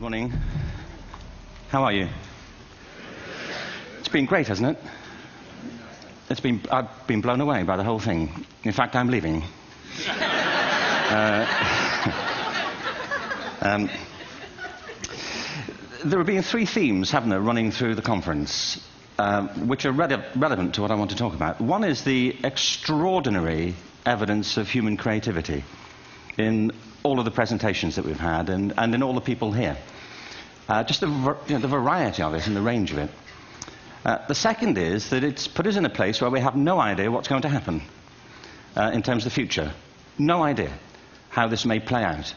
morning. How are you? It's been great, hasn't it? I've been blown away by the whole thing. In fact, I'm leaving. There have been three themes, haven't there, running through the conference, which are relevant to what I want to talk about. One is the extraordinary evidence of human creativity in all of the presentations that we've had and in all the people here. Just the variety of it and the range of it. The second is that it's put us in a place where we have no idea what's going to happen in terms of the future. No idea how this may play out.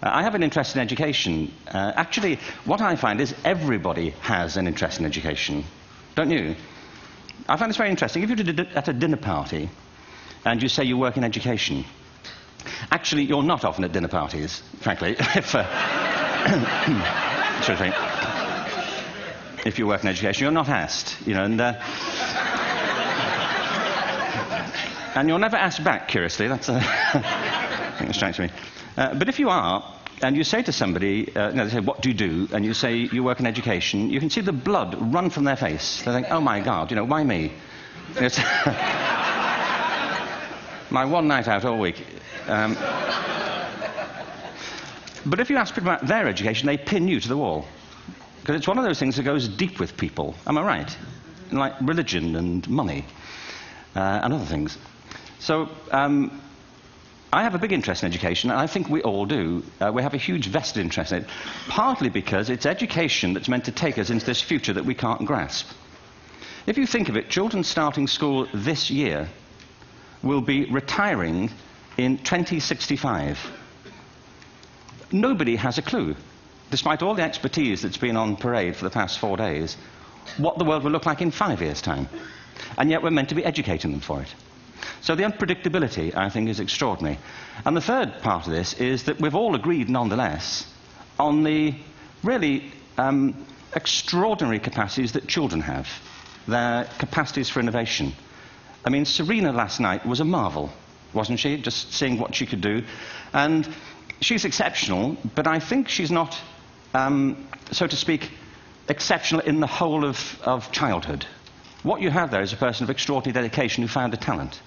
I have an interest in education. Actually, what I find is everybody has an interest in education. Don't you? I find this very interesting. If you're at a dinner party and you say you work in education, actually, you're not often at dinner parties, frankly. If you work in education, you're not asked, you know, and you're never asked back, curiously. That's I think that strikes me. But if you are, and you say to somebody, they say, what do you do? And you say, you work in education, you can see the blood run from their face. They think, oh my God, you know, why me? It's my one night out all week. But if you ask people about their education, they pin you to the wall. Because it's one of those things that goes deep with people. Am I right? Like religion and money and other things. So I have a big interest in education, and I think we all do. We have a huge vested interest in it, partly because it's education that's meant to take us into this future that we can't grasp. If you think of it, children starting school this year will be retiring in 2065. Nobody has a clue, despite all the expertise that's been on parade for the past 4 days, what the world will look like in 5 years' time. And yet we're meant to be educating them for it. So the unpredictability, I think, is extraordinary. And the third part of this is that we've all agreed, nonetheless, on the really extraordinary capacities that children have, their capacities for innovation. I mean, Serena last night was a marvel, wasn't she? Just seeing what she could do. And she's exceptional, but I think she's not, so to speak, exceptional in the whole of childhood. What you have there is a person of extraordinary dedication who found a talent.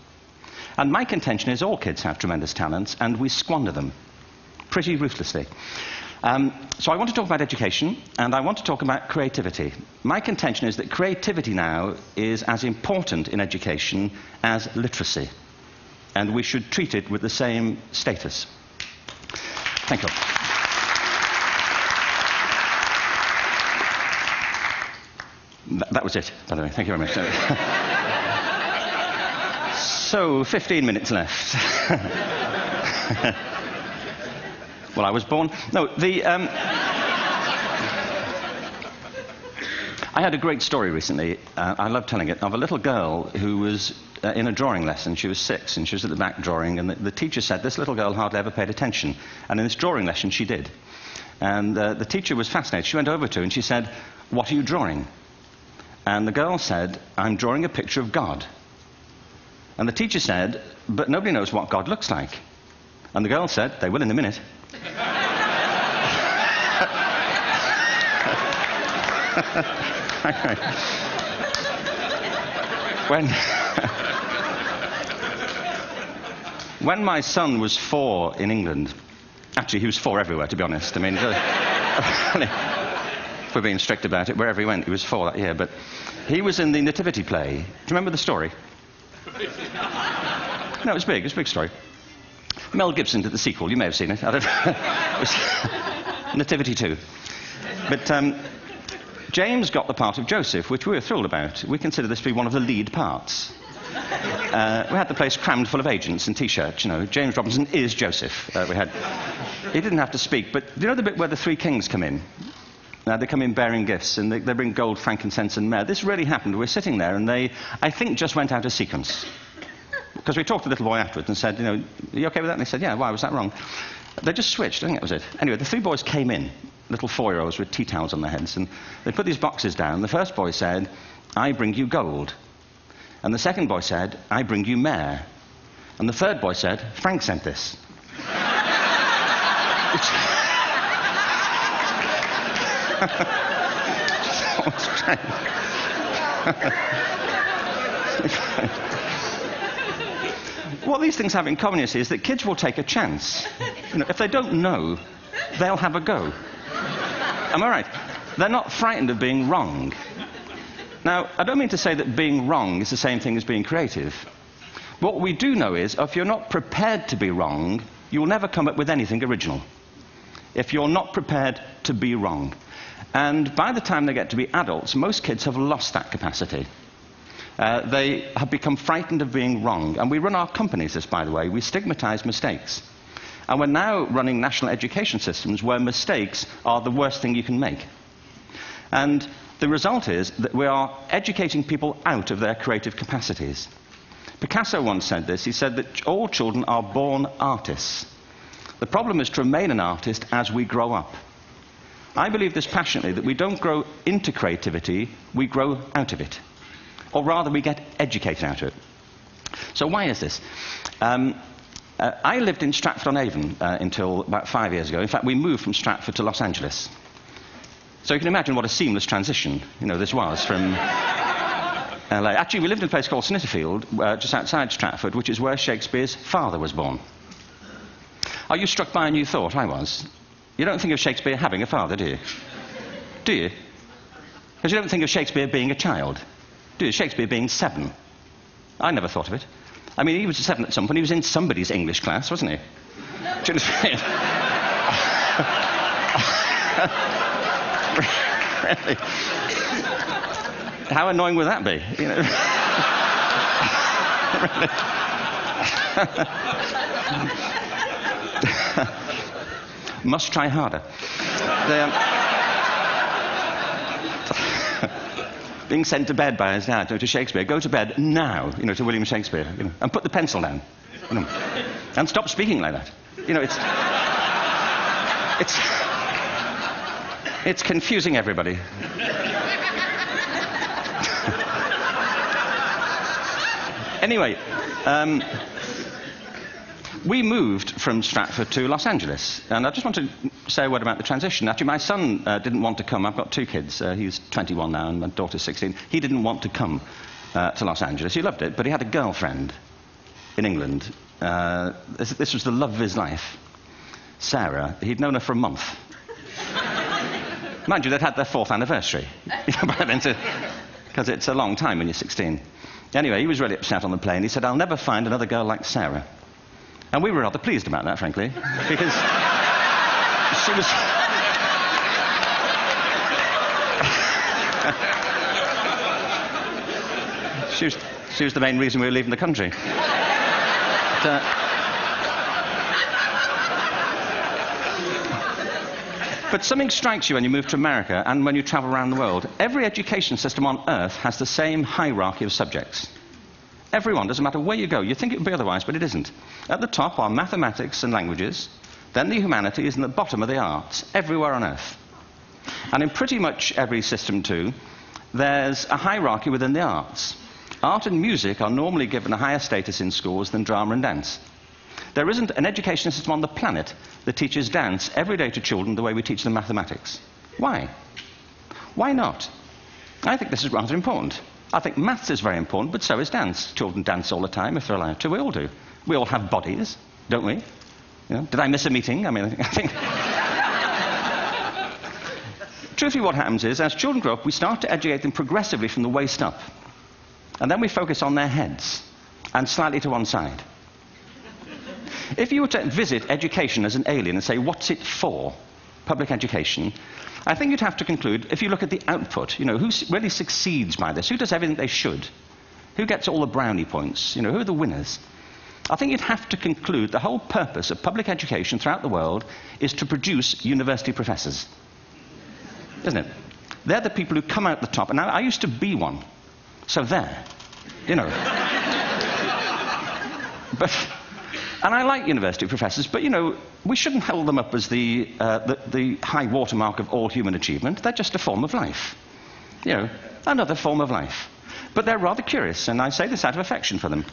And my contention is all kids have tremendous talents, and we squander them pretty ruthlessly. So I want to talk about education, and I want to talk about creativity. My contention is that creativity now is as important in education as literacy, and we should treat it with the same status. Thank you. That was it, by the way. Thank you very much. So, 15 minutes left. Well, I was born... No, I had a great story recently, I love telling it, of a little girl who was in a drawing lesson. She was 6, and she was at the back drawing, and the teacher said this little girl hardly ever paid attention. And in this drawing lesson, she did. And the teacher was fascinated. She went over to her and she said, what are you drawing? And the girl said, I'm drawing a picture of God. And the teacher said, but nobody knows what God looks like. And the girl said, they will in a minute. When my son was 4 in England, actually he was 4 everywhere, to be honest. I mean, if we're being strict about it, wherever he went, he was 4 that year. But he was in the Nativity play. Do you remember the story? No, it was big. It was a big story. Mel Gibson did the sequel. You may have seen it. I don't know. It was Nativity 2. But James got the part of Joseph, which we were thrilled about. We consider this to be one of the lead parts. We had the place crammed full of agents and T-shirts, you know. James Robinson is Joseph. He didn't have to speak, but do you know the bit where the 3 kings come in? They come in bearing gifts, and they bring gold, frankincense, and myrrh. This really happened. We're sitting there, and they, I think, just went out of sequence. Because we talked to the little boy afterwards and said, you know, are you okay with that? And they said, yeah, why was that wrong? They just switched. I think that was it. Anyway, the 3 boys came in, little 4-year-olds with tea towels on their heads, and they put these boxes down. The first boy said, I bring you gold. And the second boy said, I bring you myrrh. And the third boy said, Frank sent this. What these things have in common, you see, is that kids will take a chance. You know, if they don't know, they'll have a go. Am I right? They're not frightened of being wrong. Now, I don't mean to say that being wrong is the same thing as being creative. What we do know is, if you're not prepared to be wrong, you'll never come up with anything original. If you're not prepared to be wrong. And by the time they get to be adults, most kids have lost that capacity. They have become frightened of being wrong. And we run our companies this, by the way. We stigmatize mistakes. And we're now running national education systems where mistakes are the worst thing you can make. And the result is that we are educating people out of their creative capacities. Picasso once said this. He said that all children are born artists. The problem is to remain an artist as we grow up. I believe this passionately, that we don't grow into creativity, we grow out of it. Or rather, we get educated out of it. So why is this? I lived in Stratford-on-Avon until about 5 years ago. In fact, we moved from Stratford to Los Angeles. So you can imagine what a seamless transition, you know, this was from LA. Actually, we lived in a place called Snitterfield, just outside Stratford, which is where Shakespeare's father was born. Are you struck by a new thought? I was. You don't think of Shakespeare having a father, do you? Do you? Because you don't think of Shakespeare being a child. Do you? Shakespeare being 7. I never thought of it. I mean, he was 7 at some point. He was in somebody's English class, wasn't he? Do you understand? Really? How annoying would that be? You know? Must try harder. Being sent to bed by his dad, to Shakespeare, go to bed now, you know, to William Shakespeare, you know, and put the pencil down, you know, and stop speaking like that. You know, it's confusing everybody. Anyway, we moved from Stratford to Los Angeles, and I just want to say a word about the transition. Actually, my son didn't want to come. I've got 2 kids. He's 21 now, and my daughter's 16. He didn't want to come to Los Angeles. He loved it, but he had a girlfriend in England. This was the love of his life, Sarah. He'd known her for a month. Mind you, they'd had their 4th anniversary, because it's a long time when you're 16. Anyway, he was really upset on the plane. He said, "I'll never find another girl like Sarah." And we were rather pleased about that, frankly, because she was the main reason we were leaving the country. But something strikes you when you move to America and when you travel around the world. Every education system on Earth has the same hierarchy of subjects. Everyone, doesn't matter where you go. You think it would be otherwise, but it isn't. At the top are mathematics and languages, then the humanities, and at the bottom are the arts, everywhere on Earth. And in pretty much every system, too, there's a hierarchy within the arts. Art and music are normally given a higher status in schools than drama and dance. There isn't an education system on the planet that teaches dance every day to children the way we teach them mathematics. Why? Why not? I think this is rather important. I think maths is very important, but so is dance. Children dance all the time if they're allowed to. We all do. We all have bodies, don't we? You know, did I miss a meeting? I mean, I think... Truthfully, what happens is, as children grow up, we start to educate them progressively from the waist up. And then we focus on their heads, and slightly to one side. If you were to visit education as an alien and say, what's it for, public education, I think you'd have to conclude, if you look at the output, you know, who really succeeds by this? Who does everything they should? Who gets all the brownie points? You know, who are the winners? I think you'd have to conclude the whole purpose of public education throughout the world is to produce university professors. Isn't it? They're the people who come out the top. And I used to be one. So there. You know. And I like university professors, but, you know, we shouldn't hold them up as the high watermark of all human achievement. They're just a form of life. You know, another form of life. But they're rather curious, and I say this out of affection for them.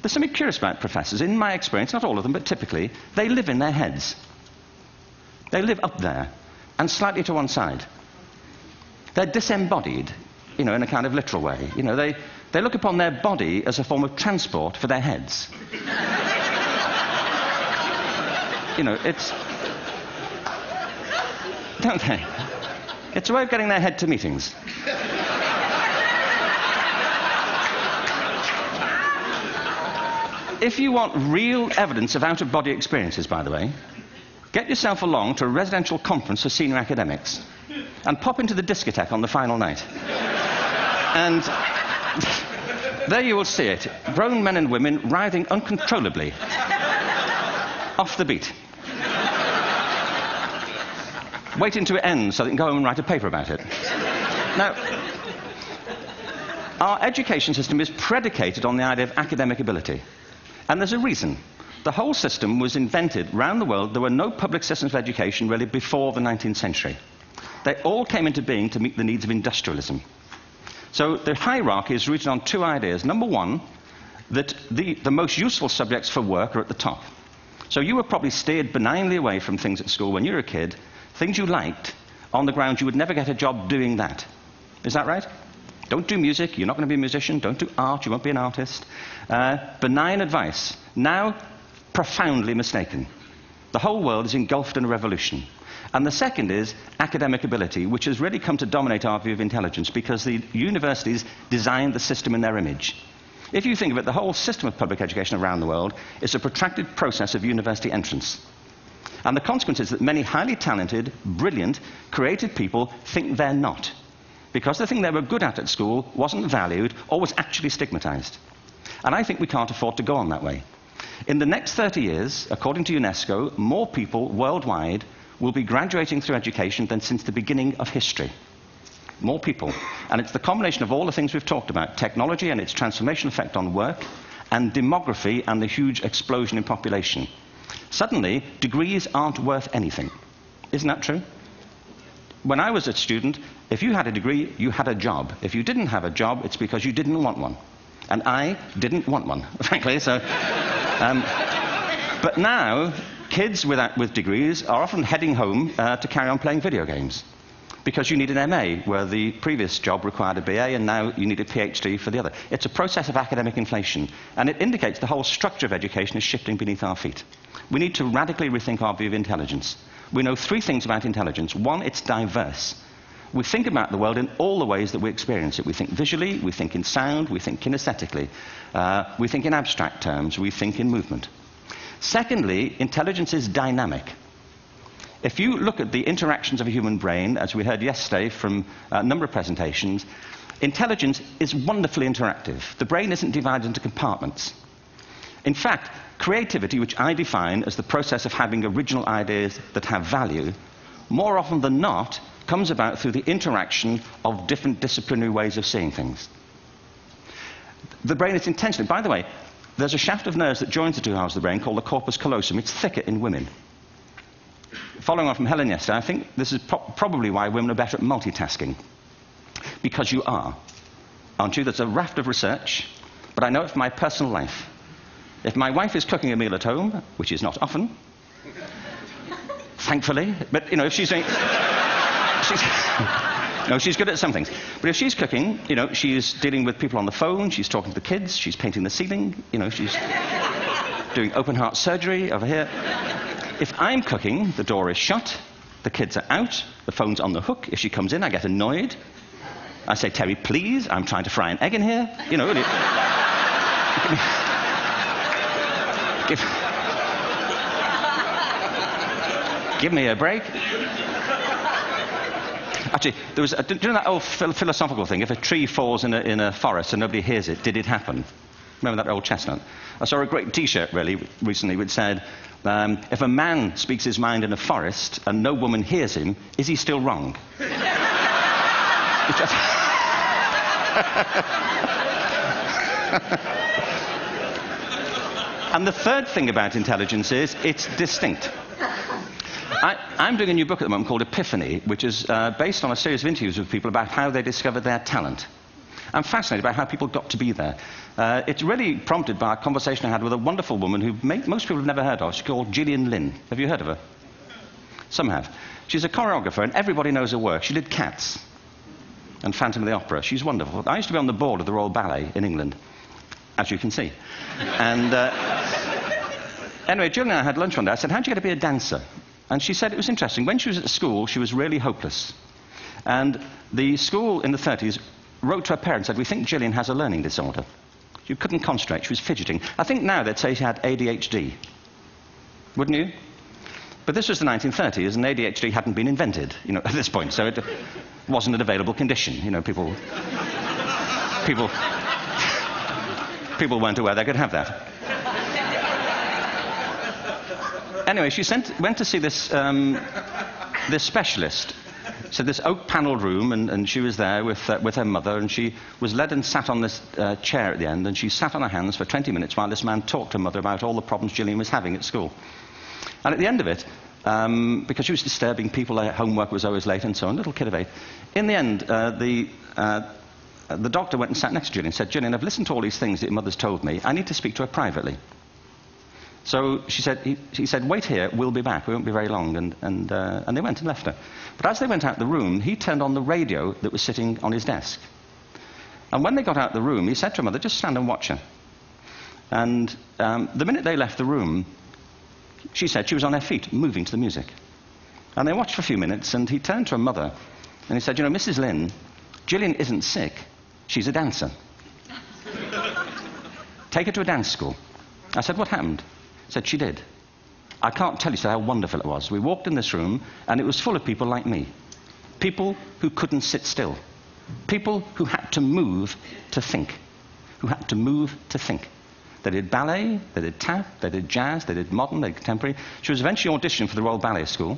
There's something curious about professors. In my experience, not all of them, but typically, they live in their heads. They live up there, and slightly to one side. They're disembodied, in a kind of literal way. They look upon their body as a form of transport for their heads. It's... Don't they? It's a way of getting their head to meetings. If you want real evidence of out-of-body experiences, by the way, get yourself along to a residential conference for senior academics and pop into the discotheque on the final night. And there you will see it. Grown men and women writhing uncontrollably off the beat. Waiting till it ends so they can go home and write a paper about it. Now, our education system is predicated on the idea of academic ability. And there's a reason. The whole system was invented around the world. There were no public systems of education really before the 19th century. They all came into being to meet the needs of industrialism. So the hierarchy is rooted on two ideas. Number one, that the most useful subjects for work are at the top. So you were probably steered benignly away from things at school when you were a kid, things you liked, on the grounds you would never get a job doing that. Is that right? Don't do music, you're not going to be a musician. Don't do art, you won't be an artist. Benign advice. Now, profoundly mistaken. The whole world is engulfed in a revolution. And the second is academic ability, which has really come to dominate our view of intelligence because the universities designed the system in their image. If you think of it, the whole system of public education around the world is a protracted process of university entrance. And the consequence is that many highly talented, brilliant, creative people think they're not, because the thing they were good at school wasn't valued or was actually stigmatized. And I think we can't afford to go on that way. In the next 30 years, according to UNESCO, more people worldwide will be graduating through education than since the beginning of history. More people. And it's the combination of all the things we've talked about, technology and its transformational effect on work, and demography and the huge explosion in population. Suddenly, degrees aren't worth anything. Isn't that true? When I was a student, if you had a degree, you had a job. If you didn't have a job, it's because you didn't want one. And I didn't want one, frankly. So, but now, kids with degrees are often heading home to carry on playing video games. Because you need an MA, where the previous job required a BA, and now you need a PhD for the other. It's a process of academic inflation. And it indicates the whole structure of education is shifting beneath our feet. We need to radically rethink our view of intelligence. We know three things about intelligence. One, it's diverse. We think about the world in all the ways that we experience it. We think visually, we think in sound, we think kinesthetically, we think in abstract terms, we think in movement. Secondly, intelligence is dynamic. If you look at the interactions of a human brain, as we heard yesterday from a number of presentations, intelligence is wonderfully interactive. The brain isn't divided into compartments. In fact, creativity, which I define as the process of having original ideas that have value, more often than not, comes about through the interaction of different disciplinary ways of seeing things. The brain is intentionally... By the way, there's a shaft of nerves that joins the two halves of the brain called the corpus callosum. It's thicker in women. Following on from Helen yesterday, I think this is probably why women are better at multitasking. Because you are. Aren't you? There's a raft of research, but I know it from my personal life. If my wife is cooking a meal at home, which is not often, thankfully, but, if she's doing... she's good at some things. But if she's cooking, she's dealing with people on the phone, she's talking to the kids, she's painting the ceiling, she's doing open heart surgery over here. If I'm cooking, the door is shut, the kids are out, the phone's on the hook. If she comes in, I get annoyed. I say, Terry, please, I'm trying to fry an egg in here. Give me a break. Actually, do you know that old philosophical thing? If a tree falls in a forest and nobody hears it, did it happen? Remember that old chestnut? I saw a great T-shirt recently which said, if a man speaks his mind in a forest and no woman hears him, is he still wrong? And the third thing about intelligence is it's distinct. I'm doing a new book at the moment called Epiphany, which is based on a series of interviews with people about how they discovered their talent. I'm fascinated by how people got to be there. It's really prompted by a conversation I had with a wonderful woman who most people have never heard of. She's called Gillian Lynne. Have you heard of her? Some have. She's a choreographer, and everybody knows her work. She did Cats. and Phantom of the Opera. She's wonderful. I used to be on the board of the Royal Ballet in England, as you can see. And anyway, Gillian and I had lunch one day. I said, how'd you get to be a dancer? And she said it was interesting. When she was at school, she was really hopeless. And the school in the 30s wrote to her parents and said, we think Gillian has a learning disorder. She couldn't concentrate. She was fidgeting. I think now they'd say she had ADHD. Wouldn't you? But this was the 1930s, and ADHD hadn't been invented, at this point. So it wasn't an available condition. People weren't aware they could have that. Anyway, she went to see this specialist. So this oak-panelled room, and she was there with her mother, and she was led and sat on this chair at the end, and she sat on her hands for 20 minutes while this man talked to her mother about all the problems Gillian was having at school. And at the end of it, because she was disturbing people, her homework was always late and so on, little kid of 8, in the end, the doctor went and sat next to Gillian and said, Gillian, I've listened to all these things that your mother's told me. I need to speak to her privately. So he said, wait here, we'll be back. We won't be very long. And they went and left her. But as they went out the room, he turned on the radio that was sitting on his desk. And when they got out the room, he said to her mother, just stand and watch her. And the minute they left the room, she said she was on her feet, moving to the music. And they watched for a few minutes, and he turned to her mother, and he said, Mrs. Lynne, Gillian isn't sick, she's a dancer. Take her to a dance school. I said, what happened? He said, she did. I can't tell you how wonderful it was. We walked in this room, and it was full of people like me. People who couldn't sit still. People who had to move to think. Who had to move to think. They did ballet, they did tap, they did jazz, they did modern, they did contemporary. She was eventually auditioned for the Royal Ballet School.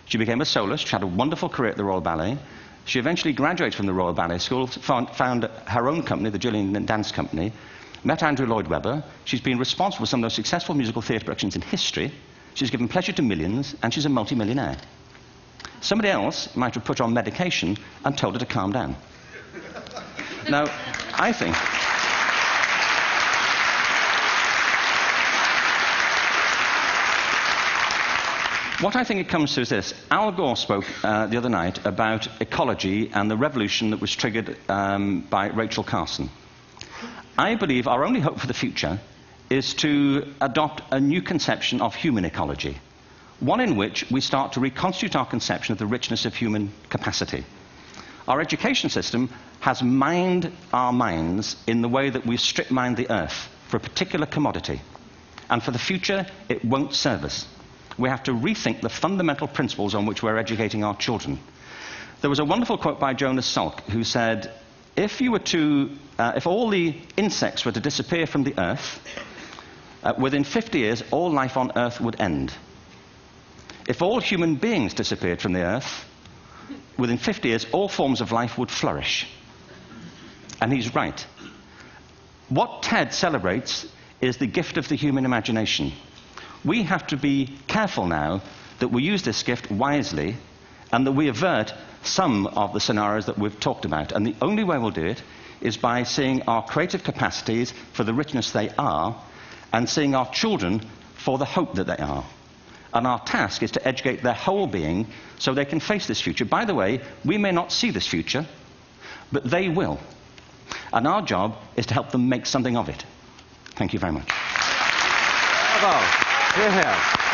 She became a soloist. She had a wonderful career at the Royal Ballet. She eventually graduated from the Royal Ballet School, found her own company, the Gillian Lynne Dance Company, met Andrew Lloyd Webber. She's been responsible for some of the most successful musical theatre productions in history. She's given pleasure to millions, and she's a multi-millionaire. Somebody else might have put her on medication and told her to calm down. Now, I think... What I think it comes to is this. Al Gore spoke the other night about ecology and the revolution that was triggered by Rachel Carson. I believe our only hope for the future is to adopt a new conception of human ecology, one in which we start to reconstitute our conception of the richness of human capacity. Our education system has mined our minds in the way that we strip mine the earth for a particular commodity, and for the future it won't serve us. We have to rethink the fundamental principles on which we're educating our children. There was a wonderful quote by Jonas Salk, who said, if all the insects were to disappear from the earth, within 50 years, all life on earth would end. If all human beings disappeared from the earth, within 50 years, all forms of life would flourish. And he's right. What TED celebrates is the gift of the human imagination. We have to be careful now that we use this gift wisely and that we avert some of the scenarios that we've talked about. And the only way we'll do it is by seeing our creative capacities for the richness they are and seeing our children for the hope that they are. And our task is to educate their whole being so they can face this future. By the way, we may not see this future, but they will. And our job is to help them make something of it. Thank you very much. Bravo. Here.